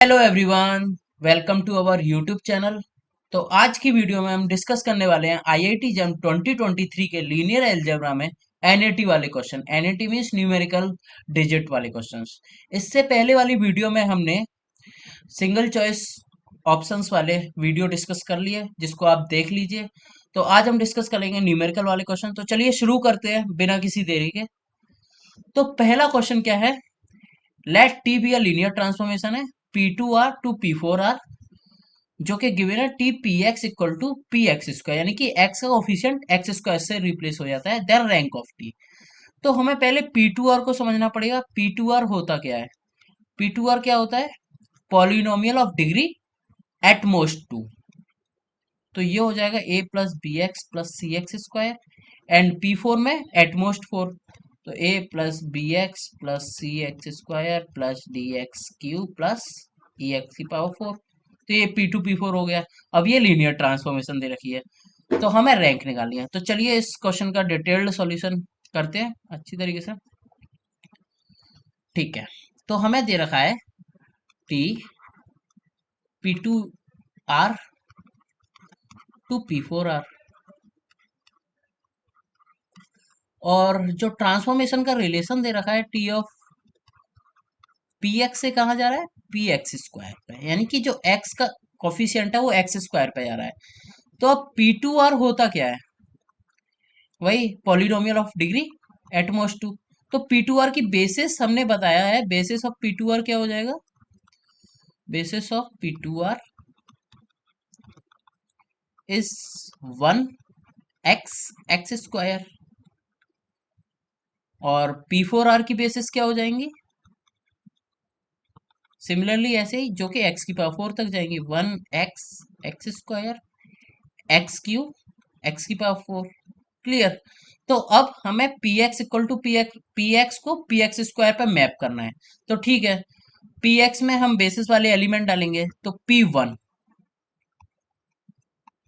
Hello everyone, welcome to our YouTube channel. तो आज की वीडियो में हम डिस्कस करने वाले हैं आईआईटी जेम 2023 के लीनियर अलजेब्रा में एनएटी वाले question. NAT means numerical digit वाले क्वेश्चंस। इससे पहले वाली वीडियो में हमने सिंगल चॉइस ऑप्शंस वाले वीडियो डिस्कस कर लिए, जिसको आप देख लीजिए। तो आज हम डिस्कस करेंगे न्यूमेरिकल वाले क्वेश्चन। तो चलिए शुरू करते हैं बिना किसी देरी के। तो पहला क्वेश्चन क्या है? Let T be a linear transformation है P two R to P four R, जो कि गिवन है T P X equal to P X square, यानी कि एक्स का कोफिशिएंट एक्स स्क्वायर से रिप्लेस हो जाता है, देन रैंक ऑफ टी। तो हमें पहले पी टू आर को समझना पड़ेगा। पी टू आर होता क्या है? पी टू आर क्या होता है? Polynomial of degree at most two. तो ये हो जाएगा A plus B X plus C X square, and P four में एट मोस्ट फोर। तो A plus B X plus C X square plus D X cube plus E X की power four. तो ये P to P four हो गया। अब ये linear transformation दे रखी है, तो हमें रैंक निकालनी है। तो चलिए इस क्वेश्चन का डिटेल्ड सॉल्यूशन करते हैं अच्छी तरीके से। ठीक है, तो हमें दे रखा है T P two R to P four R, और जो ट्रांसफॉर्मेशन का रिलेशन दे रखा है टी ऑफ पी एक्स से कहा जा रहा है पी एक्स स्क्वायर पे, यानी कि जो एक्स का कॉफिशिएंट है वो एक्स स्क्वायर पे जा रहा है। तो अब पी टू आर होता क्या है? वही polynomial of degree at most two. तो पी टू आर की बेसिस हमने बताया है, basis of P two R क्या हो जाएगा? Basis of P two R is one X X square, और पी फोर आर की बेसिस क्या हो जाएंगी? सिमिलरली ऐसे ही, जो कि एक्स की पावर फोर तक जाएंगी, one X X square X cube X की पावर फोर। क्लियर? तो अब हमें P X equal to P X को पी एक्स स्क्वायर पर मैप करना है। तो ठीक है, पी एक्स में हम बेसिस वाले एलिमेंट डालेंगे, तो पी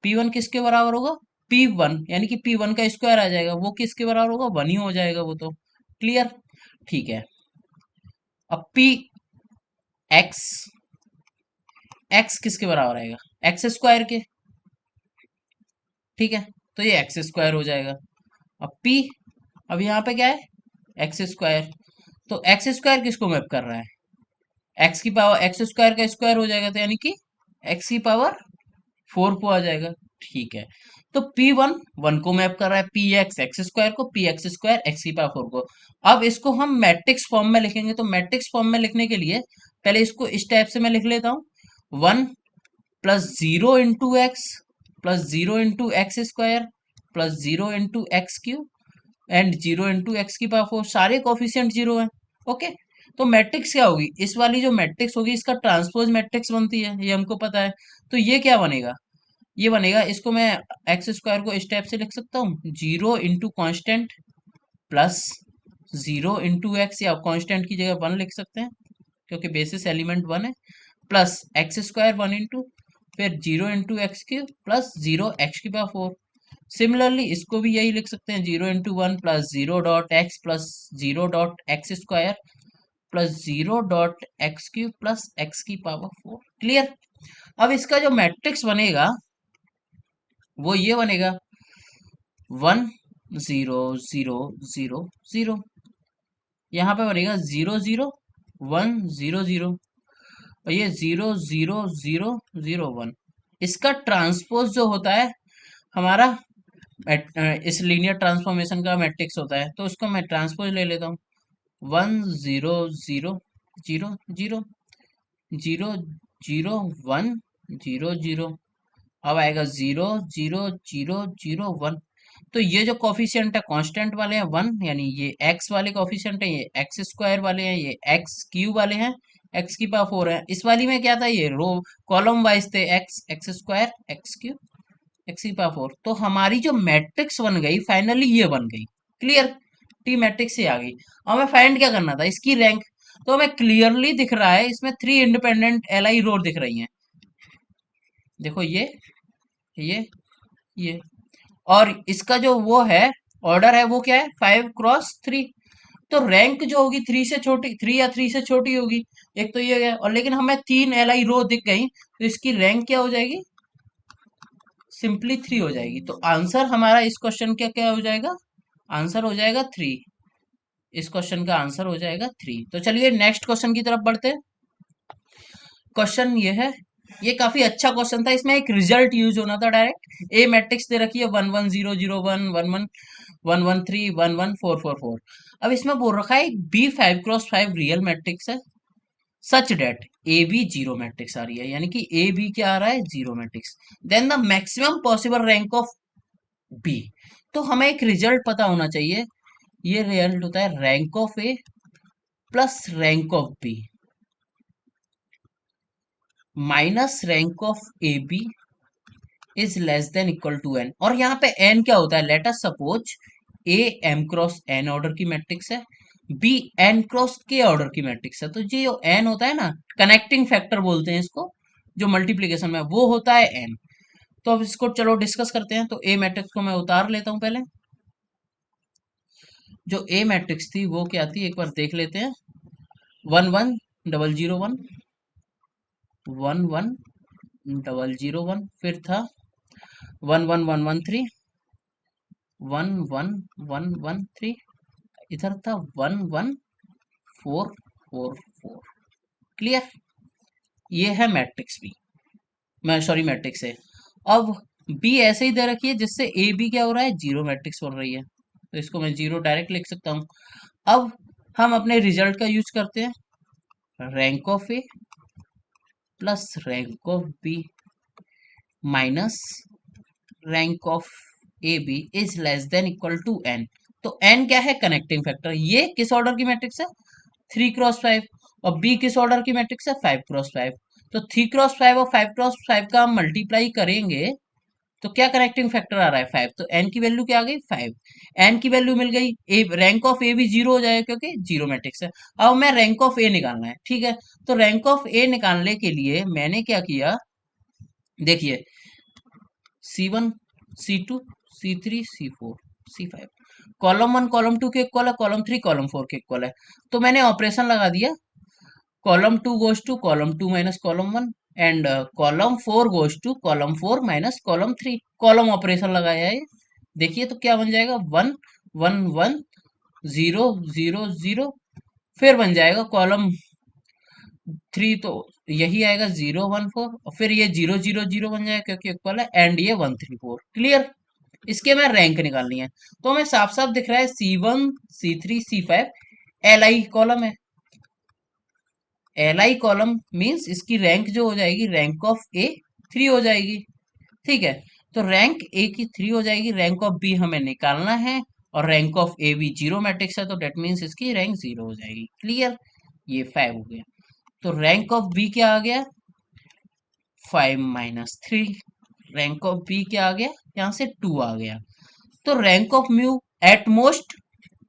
वन किसके बराबर होगा? पी वन, यानी कि पी वन का स्क्वायर आ जाएगा, वो किसके बराबर होगा? वन ही हो जाएगा वो तो। क्लियर? ठीक है। अब पी एक्स, एक्स किसके बराबर आएगा? एक्स स्क्वायर के। ठीक है, तो ये एक्स स्क्वायर हो जाएगा। अब पी, अब यहाँ पे क्या है? X square. तो एक्स स्क्वायर किसको मैप कर रहा है? एक्स की पावर, एक्स स्क्वायर का स्क्वायर हो जाएगा, तो यानी कि एक्स की पावर फोर को आ जाएगा। ठीक है, तो पी वन वन को मैप कर रहा है, पी एक्स एक्स स्क्वायर को, पी एक्स स्क्वायर एक्स की पावर फोर को। अब इसको हम मैट्रिक्स फॉर्म में लिखेंगे। तो मैट्रिक्स फॉर्म में लिखने के लिए पहले इसको इस टाइप से मैं लिख लेता हूँ, one plus zero into x plus zero into x square plus zero into X Q and zero into x की पावर फोर। सारे कोफिशिएंट जीरो हैं। ओके, तो मैट्रिक्स क्या होगी? इस वाली जो मैट्रिक्स होगी इसका ट्रांसपोज मैट्रिक्स बनती है, ये हमको पता है। तो ये क्या बनेगा? ये बनेगा, इसको मैं एक्स स्क्वायर को इस टाइप से लिख सकता हूँ, zero into constant plus zero into X, या कॉन्स्टेंट की जगह वन लिख सकते हैं क्योंकि बेसिस एलिमेंट वन है, plus X square one into फिर zero into X cube plus zero X की पावर फोर। सिमिलरली इसको भी यही लिख सकते हैं, zero into one plus zero dot X plus zero dot X square plus zero dot X cube plus X की power four. Clear? अब इसका जो मैट्रिक्स बनेगा वो ये बनेगा, one zero zero zero zero. यहाँ पे बनेगा zero zero one zero zero, और ये zero zero zero zero one. इसका ट्रांसपोज जो होता है हमारा इस लीनियर ट्रांसफॉर्मेशन का मैट्रिक्स होता है, तो उसको मैं ट्रांसपोज ले लेता हूँ, one zero zero zero zero zero zero one zero zero. अब आएगा zero zero zero zero one. तो ये जो कॉफिशिएंट है कांस्टेंट वाले हैं वन, यानी ये एक्स वाले कॉफिशिएंट है, ये एक्स स्क्वायर वाले हैं, ये एक्स क्यू वाले हैं, एक्स की पावर फोर है। इस वाली में क्या था? ये रो कॉलम वाइज थे, x X square X cube X की पावर फोर। तो हमारी जो मैट्रिक्स बन गई फाइनली ये बन गई। क्लियर? टी मैट्रिक्स से आ गई। हमें फाइंड क्या करना था? इसकी रैंक। तो हमें क्लियरली दिख रहा है इसमें थ्री इंडिपेंडेंट एल आई रो दिख रही हैं। देखो ये ये, और इसका जो वो है ऑर्डर है वो क्या है? Five cross three. तो रैंक जो होगी थ्री से छोटी, थ्री या थ्री से छोटी होगी। एक तो ये है, और लेकिन हमें तीन एल आई रो दिख गई, तो इसकी रैंक क्या हो जाएगी, सिंपली थ्री हो जाएगी। तो आंसर हमारा इस क्वेश्चन का क्या हो जाएगा, आंसर हो जाएगा थ्री। इस क्वेश्चन का आंसर हो जाएगा थ्री। तो चलिए नेक्स्ट क्वेश्चन की तरफ बढ़ते हैं। क्वेश्चन ये है, ये काफी अच्छा क्वेश्चन था, इसमें एक रिजल्ट यूज होना था डायरेक्ट। ए मैट्रिक्स दे रखी है 1 1 0 0 1 1 1 1 1 3 1 1 4 4 4। अब इसमें बोल रखा है बी 5x5 रियल मैट्रिक्स है, such that A B zero matrix आ रही है, यानी कि ए बी क्या आ रहा है, zero matrix. Then the maximum possible rank of B. तो हमें एक रिजल्ट पता होना चाहिए। ये रिजल्ट होता है rank of A plus rank of B minus rank of A B is less than equal to N. और यहाँ पे एन क्या होता है, let us suppose A M cross N order की मैट्रिक्स है, B N cross K order की matrix है। तो ये जो एन होता है ना, कनेक्टिंग फैक्टर बोलते हैं इसको, जो मल्टीप्लीकेशन में वो होता है एन। तो अब इसको चलो डिस्कस करते हैं। तो ए मैट्रिक्स को मैं उतार लेता हूं पहले। जो ए मैट्रिक्स थी वो क्या थी, एक बार देख लेते हैं। 1 1 0 0 1, 1 1 0 0 1, फिर था 1 1 1 1 3, 1 1 1 1 3, इधर था 1 1 4 4 4। क्लियर, ये है मैट्रिक्स बी, मैं सॉरी मैट्रिक्स है। अब बी ऐसे ही दे रखी है जिससे ए बी क्या हो रहा है, जीरो मैट्रिक्स बन रही है, तो इसको मैं जीरो डायरेक्ट लिख सकता हूँ। अब हम अपने रिजल्ट का यूज करते हैं, rank of A plus rank of B minus rank of A B is less than equal to N. तो एन क्या है, कनेक्टिंग फैक्टर। ये किस ऑर्डर की मैट्रिक्स है, 3 क्रॉस 5। और बी किस ऑर्डर की मैट्रिक्स है, 5 क्रॉस 5। तो 3 क्रॉस 5 और 5 क्रॉस 5 का हम मल्टीप्लाई करेंगे, तो क्या कनेक्टिंग फैक्टर आ रहा है, 5। तो एन की वैल्यू क्या आ गई, 5। एन की वैल्यू मिल गई, ए रैंक ऑफ ए भी जीरो हो जाएगा क्योंकि जीरो मैट्रिक्स है। अब मैं रैंक ऑफ ए निकालना है, ठीक है। तो रैंक ऑफ ए निकालने के लिए मैंने क्या किया, देखिए C1 C2 C3 C4 C5, column one column two के इक्वल है, कॉलम थ्री कॉलम फोर के इक्वल है। तो मैंने ऑपरेशन लगा दिया, column two goes to column two minus column one, and column four goes to column four minus column three. Column operation लगाया है, देखिए तो क्या बन जाएगा, 1 1 1 0 0 0। फिर बन जाएगा कॉलम थ्री, तो यही आएगा 0 1 4, और फिर ये 0 0 0 बन जाएगा क्योंकि इक्वल है, एंड ये 1 3 4। क्लियर, इसके मैं रैंक निकालनी है। तो हमें साफ साफ दिख रहा है C1 C3 C5 L I column है। एल आई कॉलम मीन्स इसकी रैंक जो हो जाएगी, रैंक ऑफ ए थ्री हो जाएगी, ठीक है। तो रैंक ए की थ्री हो जाएगी, रैंक ऑफ बी हमें निकालना है, और rank of A B zero matrix है, तो डेट मीन्स इसकी रैंक जीरो हो जाएगी। क्लियर, ये 5 हो गया। तो रैंक ऑफ बी क्या आ गया, 5 - 3। रैंक ऑफ बी क्या आ गया, यहाँ से 2 आ गया। तो rank of mu at most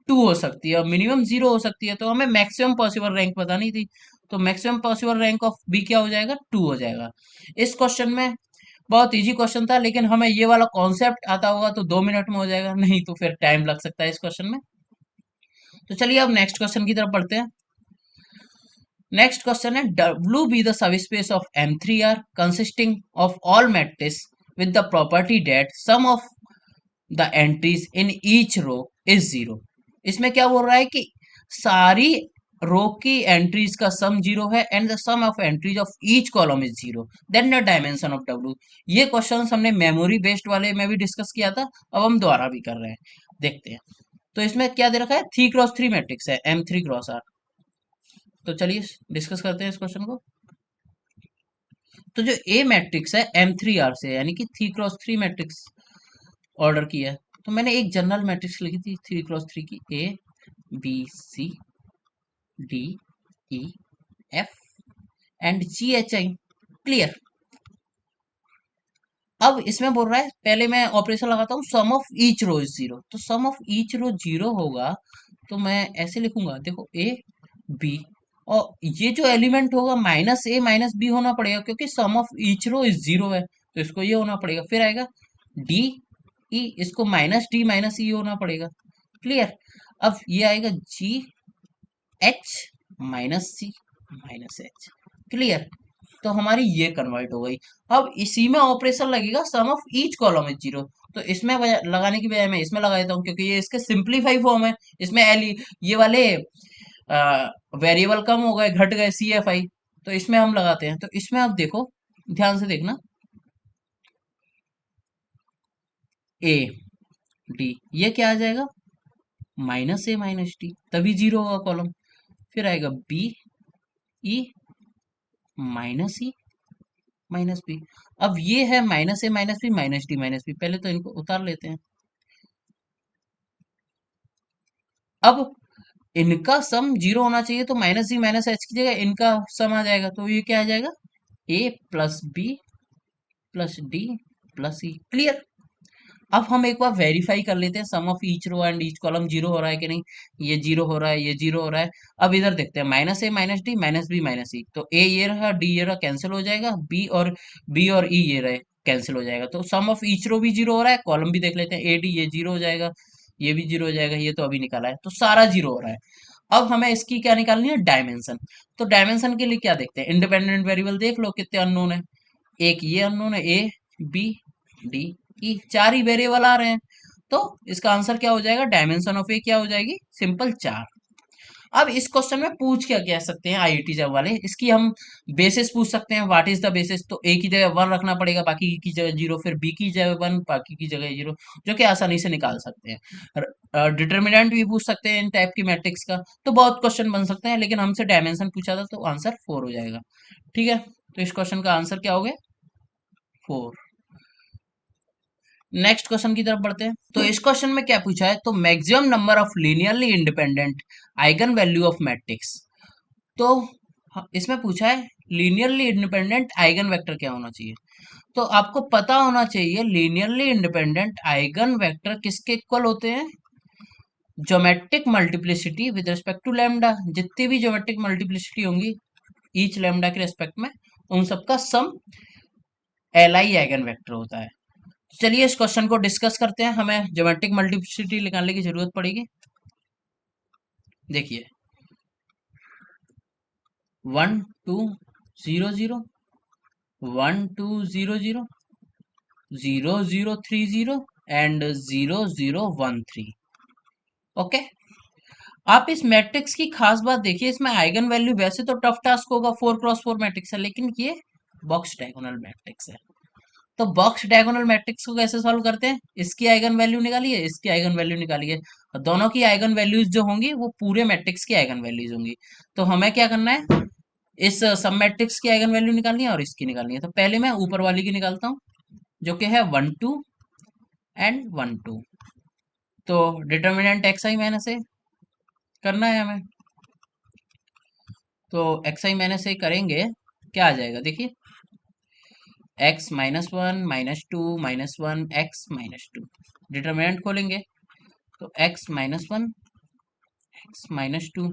2 हो सकती है और मिनिमम 0 हो सकती है। तो हमें मैक्सिमम पॉसिबल रैंक बतानी थी, तो maximum possible rank of B क्या हो जाएगा, 2 हो जाएगा। इस क्वेश्चन में बहुत इजी क्वेश्चन था, लेकिन हमें ये वाला कॉन्सेप्ट आता होगा तो 2 मिनट में हो जाएगा, नहीं तो फिर टाइम लग सकता है इस क्वेश्चन में। तो चलिए अब नेक्स्ट क्वेश्चन की तरफ बढ़ते हैं। नेक्स्ट क्वेश्चन है, W be the subspace of M3R consisting of all matrices with the property that sum of the entries in each row is 0। इसमें क्या बोल रहा है कि सारी रो की एंट्रीज का सम जीरो है, and the sum of entries of each column is zero, then the dimension of W। ये क्वेश्चन हमने मेमोरी बेस्ड वाले में भी डिस्कस किया था, अब हम दोबारा भी कर रहे हैं, देखते हैं। तो इसमें क्या दे रखा है, 3 क्रॉस 3 मैट्रिक्स है, M3 क्रॉस R। तो चलिए डिस्कस करते हैं इस क्वेश्चन को। तो जो ए मैट्रिक्स है M3R से, यानी कि 3 क्रॉस 3 मैट्रिक्स ऑर्डर किया है। तो मैंने एक जनरल मैट्रिक्स लिखी थी 3 क्रॉस 3 की, A B C D E F and GHI। Clear, अब इसमें बोल रहा है, पहले मैं ऑपरेशन लगाता हूँ, sum of each row is zero. तो sum of each row zero होगा, तो मैं ऐसे लिखूंगा, देखो ए बी, और ये जो एलिमेंट होगा -A - B होना पड़ेगा, क्योंकि sum of each row is zero है, तो इसको ये होना पड़ेगा। फिर आएगा D E, इसको -D - E होना पड़ेगा। क्लियर, अब ये आएगा जी एच माइनस सी माइनस एच। क्लियर। तो हमारी ये कन्वर्ट हो गई। अब इसी में ऑपरेशन लगेगा sum of each column is zero. तो इसमें लगाने की बजाय मैं इसमें लगा देता हूँ, क्योंकि ये इसके सिंपलीफाई फॉर्म है। इसमें एल ये वाले वेरिएबल कम हो गए, घट गए, सी एफ आई। तो इसमें हम लगाते हैं। तो इसमें आप देखो, ध्यान से देखना, ए डी, ये क्या आ जाएगा, माइनस ए माइनस डी, तभी जीरो होगा कॉलम। फिर आएगा B E minus E minus B. अब ये है minus A minus B minus D minus B, पहले तो इनको उतार लेते हैं। अब इनका सम जीरो होना चाहिए, तो माइनस जी माइनस एच की जगह इनका सम आ जाएगा। तो ये क्या आ जाएगा, A plus B plus D plus E. Clear. अब हम एक बार वेरीफाई कर लेते हैं sum of each row and each column zero हो रहा है कि नहीं। ये जीरो हो रहा है, ये जीरो हो रहा है। अब इधर देखते हैं, minus A minus D minus B minus E. तो ए ये रहा, डी ये रहा, कैंसिल हो जाएगा। बी और ई ये रहे, कैंसिल हो जाएगा। तो सम ऑफ ईच रो भी जीरो हो रहा है, कॉलम भी देख लेते हैं, ए डी ये जीरो हो जाएगा, ये भी जीरो हो जाएगा, ये तो अभी निकाला है, तो सारा जीरो हो रहा है। अब हमें इसकी क्या निकालनी है, डायमेंशन। तो डायमेंशन के लिए क्या देखते हैं, इंडिपेंडेंट वेरिएबल देख लो कितने अननोन है। एक ये अननोन है, ए बी डी ई, चार ही वेरिएबल आ रहे हैं। तो इसका आंसर क्या हो जाएगा, डायमेंशन ऑफ ए क्या हो जाएगी, सिंपल चार। अब इस क्वेश्चन में पूछ क्या कह सकते हैं आईआईटी जब वाले, इसकी हम बेसिस पूछ सकते हैं, व्हाट इज द बेसिस। तो ए की जगह वन रखना पड़ेगा, बाकी की जगह जीरो, फिर बी की जगह वन, बाकी की जगह जीरो, जो कि आसानी से निकाल सकते हैं। डिटर्मिनेंट भी पूछ सकते हैं इन टाइप की मैट्रिक्स का। तो बहुत क्वेश्चन बन सकते हैं, लेकिन हमसे डायमेंशन पूछा था, तो आंसर फोर हो जाएगा। ठीक है, तो इस क्वेश्चन का आंसर क्या हो गया, फोर। नेक्स्ट क्वेश्चन की तरफ बढ़ते हैं। तो इस क्वेश्चन में क्या पूछा है, तो maximum number of linearly independent eigen value of matrix. तो इसमें पूछा है लीनियरली इंडिपेंडेंट आइगन वेक्टर क्या होना चाहिए। तो आपको पता होना चाहिए लीनियरली इंडिपेंडेंट आइगन वेक्टर किसके इक्वल होते हैं, geometric multiplicity with respect to lambda. जितनी भी ज्योमेट्रिक मल्टीप्लिसिटी होंगी ईच लैम्डा के रिस्पेक्ट में, उन सबका sum L I eigen vector होता है। चलिए इस क्वेश्चन को डिस्कस करते हैं, हमें ज्योमेट्रिक मल्टीप्लिसिटी निकालने की जरूरत पड़ेगी। देखिए, 1 2 0 0, 1 2 0 0, 0 0 3 0 एंड 0 0 1 3। ओके। आप इस मैट्रिक्स की खास बात देखिए, इसमें आइगन वैल्यू वैसे तो टफ टास्क होगा, 4x4 मैट्रिक्स है, लेकिन ये बॉक्स डायगोनल मैट्रिक्स है। तो बॉक्स डायगोनल मैट्रिक्स को कैसे सॉल्व करते हैं, इसकी आइगन वैल्यू निकालिए, इसकी आइगन वैल्यू निकालिए, और दोनों की आइगन वैल्यूज जो होंगी वो पूरे मैट्रिक्स की आइगन वैल्यूज होंगी। तो हमें क्या करना है, इस सब मैट्रिक्स की आइगन वैल्यू निकालनी है और इसकी निकालनी है। तो पहले मैं ऊपर वाली की निकालता हूँ, जो कि है 1 2 एंड 1 2। तो डिटर्मिनेंट एक्स आई माइनस ए करना है हमें। तो एक्स आई माइनस ए करेंगे, क्या आ जाएगा, देखिए, x-1 -2 -1 x-2। डिटर्मिनेंट खोलेंगे, तो x-1 x-2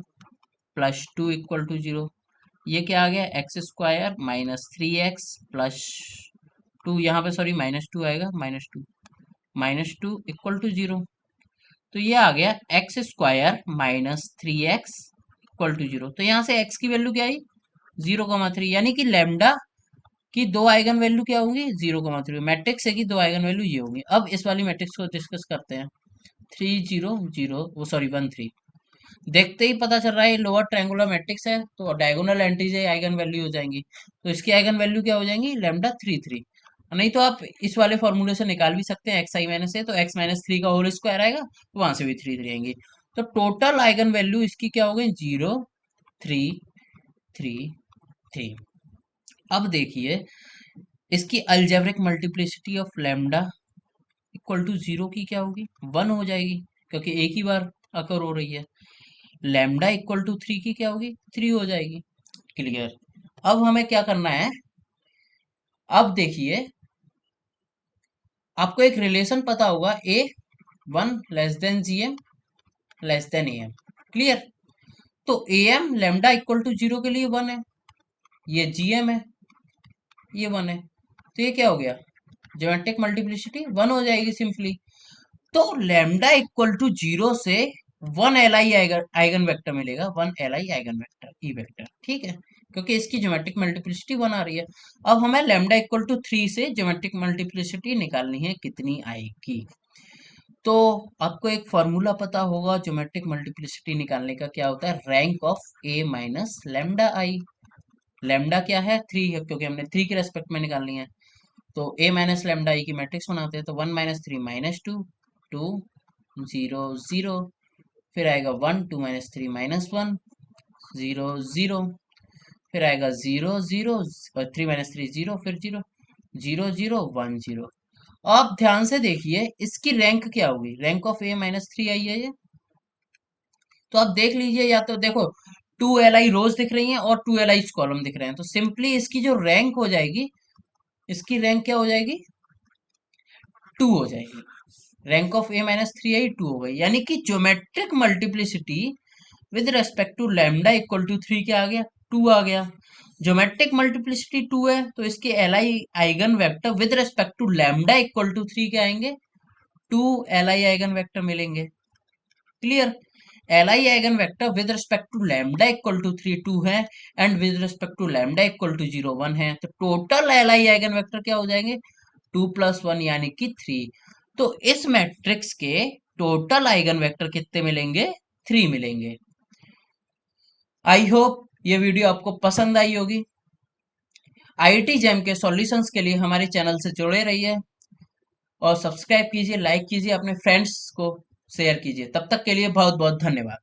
+2 = 0। ये क्या आ गया, x² -3x +2, यहाँ पे सॉरी -2 आएगा, -2 =0। तो ये आ गया x² -3x =0। तो यहाँ से x की वैल्यू क्या आई, 0,3, यानी कि लैम्डा की दो आइगन वैल्यू क्या होंगी, 0,3। मैट्रिक्स है कि दो आइगन वैल्यू ये होंगी। अब इस वाली मैट्रिक्स को डिस्कस करते हैं, 3 0 0, वो सॉरी 1 3। देखते ही पता चल रहा है ये लोअर ट्रायंगुलर मैट्रिक्स है, तो डायगोनल एंट्रीज आइगन वैल्यू हो जाएंगी। तो इसकी आइगन वैल्यू क्या हो जाएंगी, लैम्डा 3 3। नहीं तो आप इस वाले फॉर्मूले से निकाल भी सकते हैं, एक्स आई माइनस ए, तो x-3 का होल स्क्वायर आएगा, तो वहां से भी 3 3 आएंगी। तो टोटल आइगन वैल्यू इसकी क्या हो गई, 0 3 3 3। अब देखिए, इसकी अलजेब्रिक मल्टीप्लिसिटी ऑफ लैम्डा =0 की क्या होगी, 1 हो जाएगी, क्योंकि एक ही बार अकर हो रही है। लैम्डा =3 की क्या होगी, 3 हो जाएगी। क्लियर। अब हमें क्या करना है, अब देखिए, आपको एक रिलेशन पता होगा, a1 GM AM। क्लियर। तो AM लैम्डा =0 के लिए 1 है, ये GM है, ये 1 है, तो ये क्या हो गया, ज्योमेट्रिक मल्टीप्लिसिटी 1 हो जाएगी सिंपली। तो लैम्डा =0 से one L I eigen vector मिलेगा, one L I eigen vector E vector, ठीक है, क्योंकि इसकी ज्योमेट्रिक मल्टीप्लिसिटी वन आ रही है। अब हमें लेमडा इक्वल टू 3 से ज्योमेट्रिक मल्टीप्लिसिटी निकालनी है, कितनी आएगी। तो आपको एक फॉर्मूला पता होगा ज्योमेट्रिक मल्टीप्लिसिटी निकालने का, क्या होता है, rank of A minus lambda I. Lambda क्या है, 3 है, क्योंकि हमने 3 के रेस्पेक्ट में निकालनी है। तो ए माइनस लेमडा आई की मैट्रिक्स बनाते हैं, तो 1 माइनस 3 माइनस 2, 2 0 0, फिर आएगा 1, 2 माइनस 3 माइनस 1, 0 0, फिर आएगा 0 0 और 3 माइनस 3 0, फिर 0 0 0 1 0। आप ध्यान से देखिए इसकी रैंक क्या होगी, रैंक ऑफ ए माइनस 3 आई है ये। तो आप देख लीजिए, या तो देखो 2 एल आई रोज दिख रही हैं और 2 एल आई कॉलम दिख रहे हैं, तो सिंपली इसकी जो रैंक हो जाएगी, इसकी रैंक क्या हो जाएगी, 2 हो जाएगी। Rank of A minus 3 I 2 हो गई, यानी कि geometric multiplicity with respect to lambda equal to 3 क्या आ गया, 2 आ गया। ज्योमेट्रिक मल्टीप्लिसिटी 2 है, तो इसके L I eigen vector with respect to lambda equal to 3 क्या आएंगे, 2 एल आई आइगन वेक्टर मिलेंगे। Clear. L I eigen vector with respect to lambda equal to 3 2 है, and with respect to lambda equal to 0 1 है, तो total L I eigen vector क्या हो जाएंगे, 2 plus 1 यानी कि 3। तो इस मैट्रिक्स के टोटल आइगन वेक्टर कितने मिलेंगे, 3 मिलेंगे। आई होप ये वीडियो आपको पसंद आई होगी। आईआईटी जैम के सॉल्यूशंस के लिए हमारे चैनल से जुड़े रहिए और सब्सक्राइब कीजिए, लाइक कीजिए, अपने फ्रेंड्स को शेयर कीजिए। तब तक के लिए बहुत बहुत धन्यवाद।